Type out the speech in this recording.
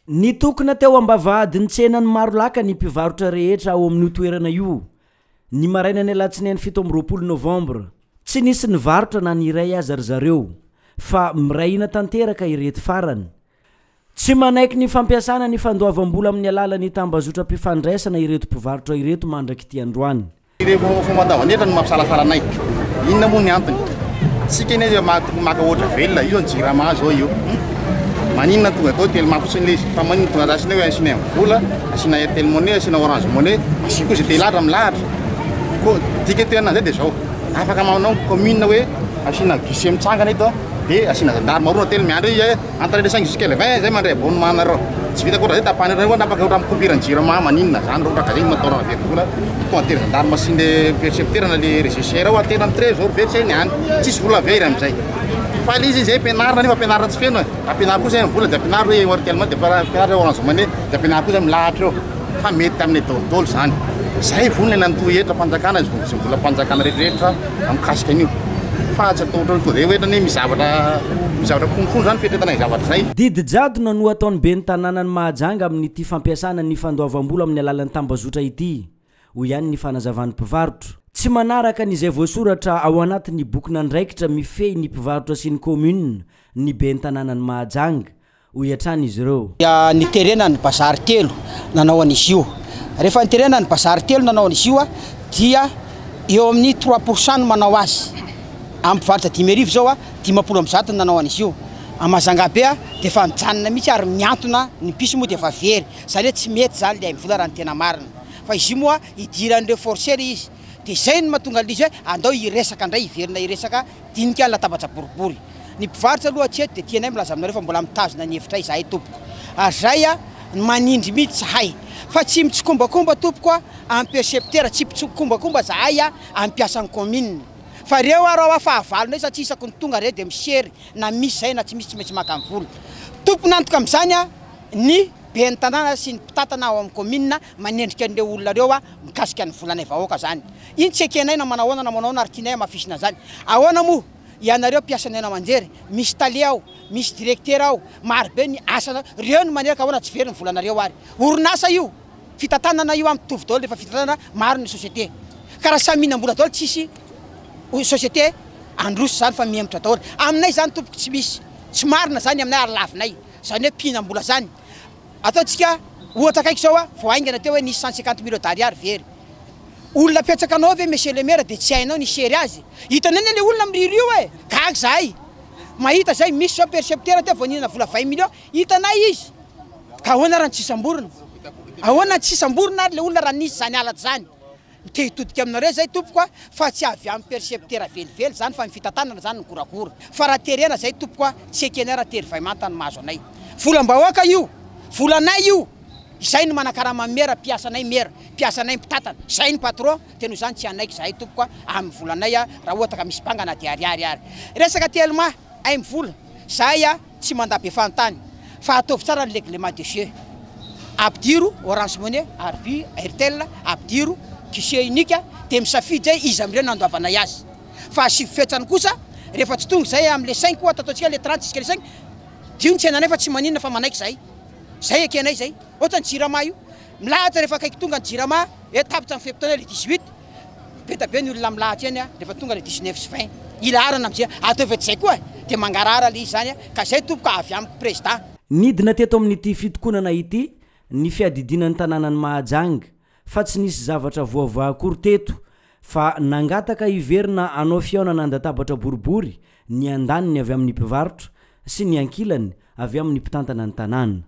Ny tokona teo ambavahady ny tsenany maro laka ny mpivarotra rehetra ao amin'ny toerana io. Ny maraina ny alatsinainy 7 Novambra tsy nisy nivarotra na ny iray aza ry zareo fa mirahina tanteraka ireto farany. Tsy manaiky ny fampiasana ny fandoavam-bola amin'ny alalan'ny tambazotra-pifandraisana ireto mpivarotra ireto mandraky ity androany. Fomba-davan'etra no mampisalasala anay. Inona moa ny antony? Sika izy maka ohatra velona io ny jirama zao io. Maninona tonga atao tellement fotsiny izy fa maninona tonga asina hoe asina vola, asina Airtel Money, asina Orange Money, asiko izay telatra milahatra. Ko ticket-tena zay dia zao. Afaka manao commune hoe asina guichet mitsangana ito dia asina gendarme roa telo miandry izy entre les 5 jusqu'à le 20 zay mandray abonnement rao. Tsy vita koa zay tapany rao napaka ora mikopira ny jirama maninona zany rao raha zay matao very vola. Tonga telo gendarme sy le percepteur na le régisseur ao atena amin'ny trésor versé niany. Tsisy vola very amin'izay. Fa izy zay penarina nefa penarina tsy feno. Apenar kosa ny vola dia apenar hoe Airtel Money dia apenar Orange Money dia apenar kosa milahatra eo. Fa mety amin'ny dôdôlo zany. Zay vola nantohetra panjakana sy vola panjakana rehetra amikasika an'io. Fa tsy atao ohatran'ny koa hoe ny mizavatra konkono zany fetretanay zavatra zay. Didy jadona no ataony be ny tanànany Mahajanga amin'ny ity fampiasana ny fandoavam-bola amin'ny alalan'ny tambazotra ity. Hoy ihany ny fanazavan'ny mpivarotra. Tsy manaraka n'izay voasoratra ao anatin'ny boky nandraikitra mifehy ny mpivarotra sy ny commune ny be ny tanànany Mahajanga. Hoy hatrany izy ireo. Ny terena ny bazary telo nanao an'izy io. Rehefa ny terena ny bazary telo nanao an'izy io dia eo amin'ny 3% no manao azy. Amin'ny mpivarotra 10,000 zao 10% nanao an'izy io. Mahajanga be dia efa mijanona mihitsy ary miantona ny piso moa dia efa very. Zany hoe tsy mety zany le vola raha ny tena marina. Fa izy io moa idiran'ireo forceur izy. Dia izay no mahatonga izy hoe andao iresaka indray iverina iresaka dinika ny latabatra boribory. Ny mpivarotra aloha hatreto dia tianay milaza aminareo fa mbola mitazona ny hevitra izahay tompoko. Ary zay manindry mihitsy zahay. Fa tsy mitsokombakomba tompoko amin'ny percepteur, tsy mitsokombakomba zahay amin'ny mpiasan'ny commune. Fa reo raha fahavalonay satria isako ny tonga reo dia misery na misy zay na tsy misy tsy maintsy maka amin'ny vola. Tompo nantoka amin'izany ny be ny tanàna sy ny mpitatana ao amin'ny commune manendrika an'ireo olona reo mikasika ny volanay vahoaka zany. Iny tsy ekenay na manahoana na manahoana ary tianay mafisina zany. Ahoana moa ianareo mpiasanay manjery, misy tale ao, misy directeur ao, maro be ny asa reo no maneraka ahoana tsy very ny volanareo ary. Orinasa io, fitatanana io amin'ny tovi daholo efa fitatana maro ny société. Karaha samy mihinam-bola daholo tsisy société androso zany fa mihemotra daholo. Aminay zany tompoko tsy misy. Tsy marina zany aminay ary lavinay. Zany hoe mpihinam-bola zany. Ataontsika ohatra kaiky zao vao aingana teo hoe nisy 150 millions d'ariary very. Olona petsakanao ve monsieur le maire dia tsy hainao ny sery azy. Hitanao le olona miriro io gaga zahay. Mahita zay misy zao percepteur teo vao nina vola 20 millions hitanay izy. Ka ahoana raha tsy samborona? Ahoana tsy samborona ary le olona raha nisy zany alatra zany. Te hitodika aminareo zay tompoko fa tsy avy amin'ny percepteur velively zany fa mifitantanana zany ny korakora. Fa raha terena zay tompoko tsy ekenay raha tery vaimanta ny mahazo anay. Volam-bahoaka io, volanay io. Izay no manakarama mera piasanay mera, piasanay mpitatana. Izay ny patron teno zany tsy anaiky zahay tompoko amin'ny volanay raha ohatra ka misy bangana dia ariary ary. Resaka tellement ay mivola, zahay tsy mandabe fantany. Fa ataovy tsara ny règlement de jeu. Abdiro Orange Money, Arbi, Airtel, abdiro guichet unique dia misafidy zay izy amin'ireo nandoavanay azy. Fa sy fetsany kosa rehefa tsy tonga zay amin'le 5 ohatra ataontsika le 30 jusqu'à le 5 dio ny tsenanay fa tsy maninona fa manaiky zay. Zay ekenay zay. Ohatra ny jirama io. Milahatra rehefa akaiky tonga ny jirama tapitra ny feptaona le 18. Beta be ny olona milahatra eny rehefa tonga le 19 sy 20. Ilarana amin'izay ataovy zay koa dia mangarara le izy zany ka zay tompoko avy amin'ny président. Nidina teto amin'ity fitokonana ity ny fiadidinan'ny tanànany Mahajanga fa tsy nisy zavatra voavoa akory teto fa nangataka iverina anao fiaonana andatabatra boribory ny andaniny avy amin'ny mpivarotra sy ny ankilany avy amin'ny mpitantana ny tanàna.